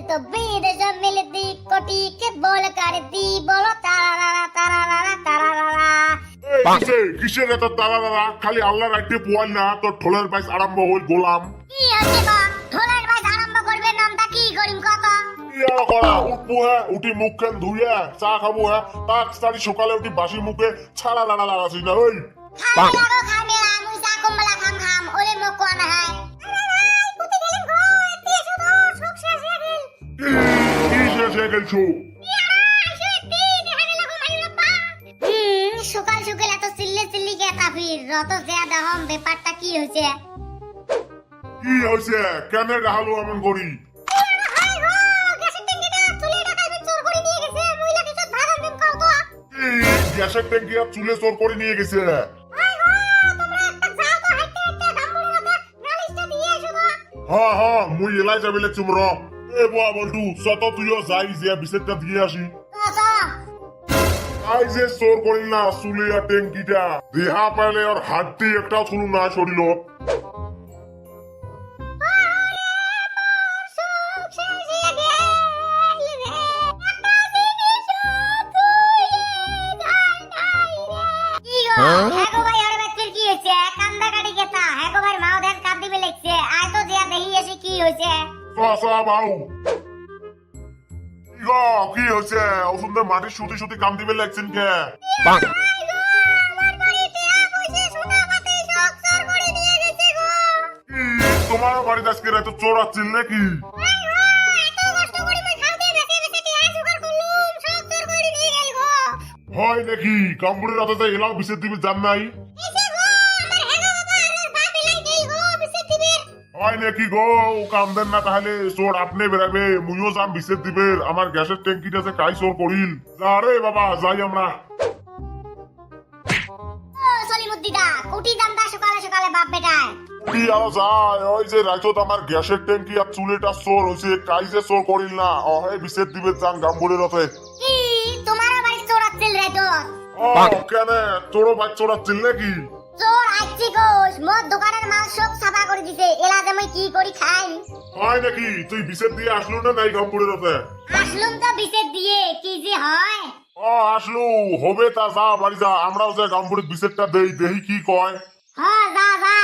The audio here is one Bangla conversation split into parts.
तो विदेश मिलती कोटी के बोल करती बोलो तारारा तारारा तारारा। কিসের এত তারা খালি আল্লাহ রাখতে পোয়াল না তোর ঠোলের বাইস আরম্ভ হই গোলাম কি আছে গো ঢোলের বাজ আরম্ভ করবে নামটা কি করিম কত ইয়া করা উঠবো হ্যাঁ উঠি মুখ খান ধুইয়া চা খাবো হ্যাঁ তাক সারি সকালে উঠি বাসি মুখে ছাড়া লাড়া লাগাছি না ওই খাই লাগো খাই মেলা মুই চা কমলা খাম খাম ওরে মো কোন হাই কুতি গেলেন গো এতে শুধু সব শেষ হয়ে গেল কি শেষ হয়ে গেছো সকাল সকাল এত চিল্লে চিল্লি কে তাফির রত জিয়াদা হম ব্যাপারটা কি হইছে কি হইছে কেন রাহালো এমন করি হাই গো গ্যাসের ট্যাঙ্কিটা চুলে ঢাকাইবে চোর করে নিয়ে গেছে মহিলা কিছু ভাগান দিন কও তো গ্যাসের ট্যাঙ্কি আর চুলে চোর করে নিয়ে গেছে হাই গো তোমরা একটা যাও তো হাইতে হাইতে গামবুড়ির হাতে নালিশটা দিয়ে এসো তো হ্যাঁ হ্যাঁ মুই এলাই যাবে লেখছুম র এ বুয়া বলটু সত তুইও যাই যে বিসেটটা দিয়ে আসি তো আই যে চোর করিল না চুলে আর ট্যাঙ্কিটা দেহা পাইলে আর হাড্ডি একটা চুল না শরীর বাউ কি হয়েছে ওষুধে মাটির সুতি সুতি কাম দিবে লাগছেন কে তোমার বাড়িতে আজকে রাতে চোর আসছিল নাকি হয় নাকি কামড়ের রাতে এলাও বিশেষ দিবে জান নাই হয় নাকি গো কাম দেন না তাহলে চোর আপনি বেরাবে মুইও যাম বিশেষ দিবে আমার গ্যাসের ট্যাঙ্কিটা যে কাই চোর করিল যা রে বাবা যাই আমরা কি আরো যায় ওই যে রাইতত আমার গ্যাসের ট্যাঙ্কি আর চুলেটা চোর হয়েছে কাই যে চোর করিল না অহে বিশেষ দিবে যান গাম্বুরের রাতে কেন তোরও বাচ্চা চোরাচ্ছিল নাকি চোর আইছি গোস মোর দোকানের মাল সব সাফা করে দিছে এলা যে মই কি করি খাই হয় নাকি তুই বিশেষ দিয়ে আসলু না নাই গাম্বুরের রাতে আসলুম তো বিশেষ দিয়ে কি যে হয় আসলু হবে তা যা বাড়ি যা আমরাও যে গাম্বুরের বিশেষটা দেই দেহি কি কয় হ্যাঁ যা যা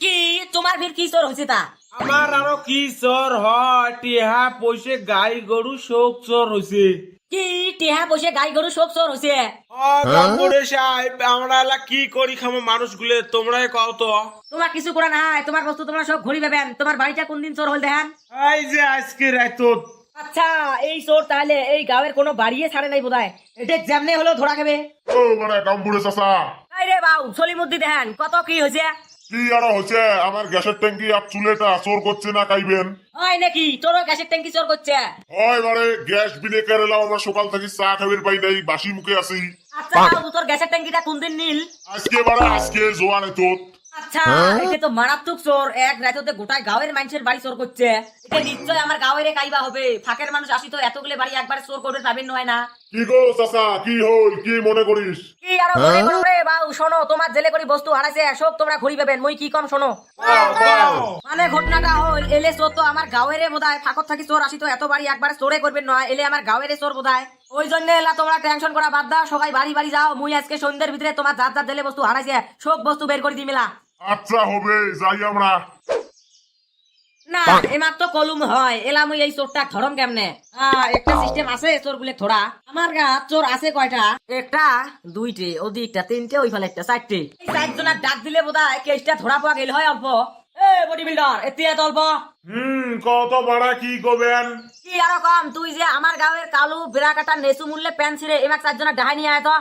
কি তোমার ফির কি চোর হয়েছে তা আমার আরো কি চোর হয় টিহা পয়সে গাই গরু শোক চোর হয়েছে কি টেহা বসে গাই গরু সব চোর হয়েছে আমরা এলা কি করি খামো মানুষগুলো তোমরাই কও তো তোমার কিছু করা নাই তোমার বস্তু তোমরা সব ঘুরি পাবেন তোমার বাড়িটা কোন দিন চোর হল দেখান এই যে আজকে রাত আচ্ছা এই চোর তাহলে এই গাঁয়ের কোনো বাড়িয়ে ছাড়ে নাই বোধহয় এটা যেমনে হলো ধরা খাবে ও মানে গাম্বুরে চাচা আরে বাউ সলিমুদ্দি দেখেন কত কি হয়েছে কি আর হচ্ছে আমার গ্যাসের ট্যাঙ্কি আর চুলেটা চোর করছে না কাইবেন হয় নাকি তোরও গ্যাসের ট্যাঙ্কি চোর করছে হয় মানে গ্যাস বিনে কেরালাম আমরা সকাল থেকে চা খাবের পাই নাই বাসি মুখে আছি আচ্ছা বাবু তোর গ্যাসের ট্যাঙ্কিটা কোন দিন নীল আজকে মানে আজকে জোয়ানে তো আচ্ছা এটা তো মারাত্মক চোর এক রাতে গোটায় গাঁয়ের মানুষের বাড়ি চোর করছে এটা নিশ্চয় আমার গাঁয়ের কাইবা হবে ফাঁকের মানুষ আসি তো এতগুলো বাড়ি একবার চোর করবে পাবেন নয় না কি গো চাচা কি হল কি মনে করিস কি আরো মনে করো রে বাউ শোনো তোমার জেলে করে বস্তু হারাইছে সব তোমরা ঘুরি পাবেন মই কি কম শোনো মানে ঘটনাটা হল এলে চোর তো আমার গাঁয়ের বোধহয় ফাঁকত থাকি চোর আসি তো এত বাড়ি একবার চোরে করবেন নয় এলে আমার গাঁয়ের চোর বোধহয় ওই জন্য এলা তোমরা টেনশন করা বাদ দাও সবাই বাড়ি বাড়ি যাও মুই আজকে সন্ধ্যের ভিতরে তোমার যার যার জেলে বস্তু হারাইছে সব বস্তু বের করে দি মেলা আচ্ছা হবে যাই আমরা না এমার তো কলুম হয় এলা মুই এই চোরটা ধরম কেমনে একটা সিস্টেম আছে চোর গুলো ধরা আমার গা চোর আছে কয়টা একটা দুইটে ওদিকটা তিনটে ওই ফেলে একটা চারটে চারজনের ডাক দিলে বোধহয় কেসটা ধরা পাওয়া গেল হয় অল্প বডি বিল্ডার এতিয়া অল্প কত ভাড়া কি করবেন কি আরো কম তুই যে আমার গাঁয়ের কালু বেড়া কাটা নেসু মূল্যে প্যান ছিঁড়ে এমাক চারজনের ডাহাই নিয়ে আয় তো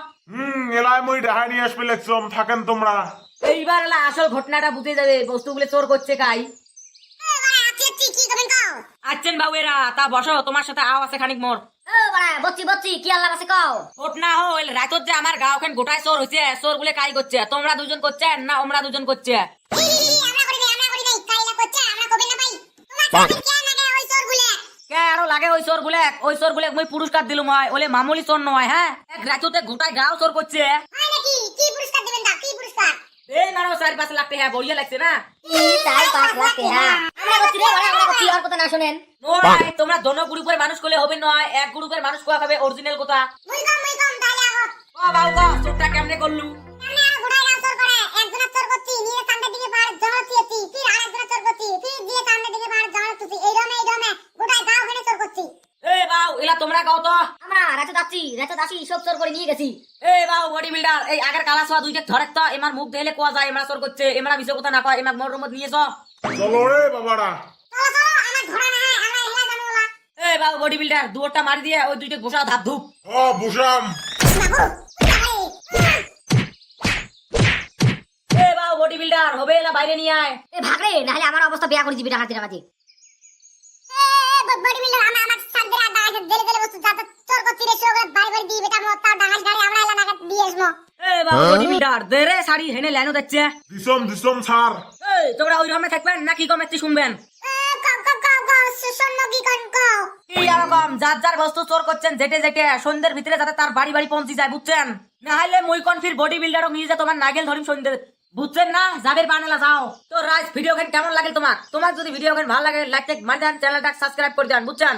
এলাই মই ডাহাই নিয়ে আসবে লেখছম থাকেন তোমরা এইবার এলা আসল ঘটনাটা বুঝে যাবে বস্তুগুলো চোর করছে কাই আচ্ছেন বাবুরা তা বসো তোমার সাথে আও আছে খানিক মোর বচ্চি কি আল্লাহ আছে কও ঘটনা হল রাতত যে আমার গাঁও খান গোটায় চোর হয়েছে চোর গুলো কাই করছে তোমরা দুজন করছেন না ওমরা দুজন করছে কে আরো লাগে ওই চোর গুলে মুই পুরস্কার দিলুম হয় ওলে মামুলি চোর নয় হ্যাঁ এক রাততে গোটায় গাঁও চোর করছে এই নারো 4-5 লাখ টাকা বড়িয়া লাগছে না 4-5 লাখ টাকা আমরা করছি রে বড় আমরা করছি আর কথা না শুনেন নয় তোমরা দোনো গ্রুপের মানুষ করলে হবে নয় এক গ্রুপের মানুষ কোয়া খাবে অরিজিনাল কথা মুই কম তাহলে আগো ও বাউ গো চোরটা কেমনে করলু সামনে আর গোড়ায় গাছ চোর করে একজনের চোর করছি নিয়ে সামনের দিকে পার জমা চিয়েছি ফির আরেকজনের চোর করছি ফির দিয়ে সামনের দিকে পার জমা তুছি এই রমে গোটায় গাও ওখানে চোর করছি এ বাউ এলা তোমরা গাও তো আমরা রাতে যাচ্ছি সব চোর করে নিয়ে গেছি এ বাউ বডি বিল্ডার এই আগের কালা সোয়া দুইটা ধরে তো এমার মুখ দেখলে কোয়া যায় এমরা চোর করছে এমরা মিছে কথা না কয় এমার মোর রুমত নিয়ে যাও চলো রে বাবারা চলো আমার ধরা না হয় আমরা হেলা জানো বলা এ বাউ বডি বিল্ডার দুটা মারি দিয়ে ওই দুইটা ঘোষা ধাপ ধুপ বুঝাম এ বাউ বডি বিল্ডার হবে এলা বাইরে নিয়ে আয় এ ভাগরে নাহলে আমার অবস্থা বিয়া করে দিবি ডাকাতির মাঝে বডি বিল্ডার আমার সাদরা ডাকাত দেলে বস্তু যা চোর করছি রে সব বাড়ি বাড়ি দিয়ে বেটা মত তার ডাকাত গাড়ি আমরা এলা নাগাত দিয়ে আসবো এ বাউ বডি বিল্ডার দে রে শাড়ি হেনে লাইনো দেখছে দিসম ছাড় এই তোমরা ওই রমে থাকবেন নাকি কমেতি শুনবেন কি এরকম যার যার বস্তু চোর করছেন যেটে যেটে সন্ধ্যের ভিতরে যাতে তার বাড়ি বাড়ি পৌঁছে যায় বুঝছেন না হলে মুই কনফির বডি বিল্ডারও নিয়ে যা তোমার নাগেল ধরিম সন্ধ্যে বুঝছেন না যাবের বানালা যাও তো রাইস ভিডিও কেমন লাগে তোমার যদি ভিডিও ভালো লাগে লাইক মার দেন চ্যানেলটা সাবস্ক্রাইব করে দেন বুঝছেন।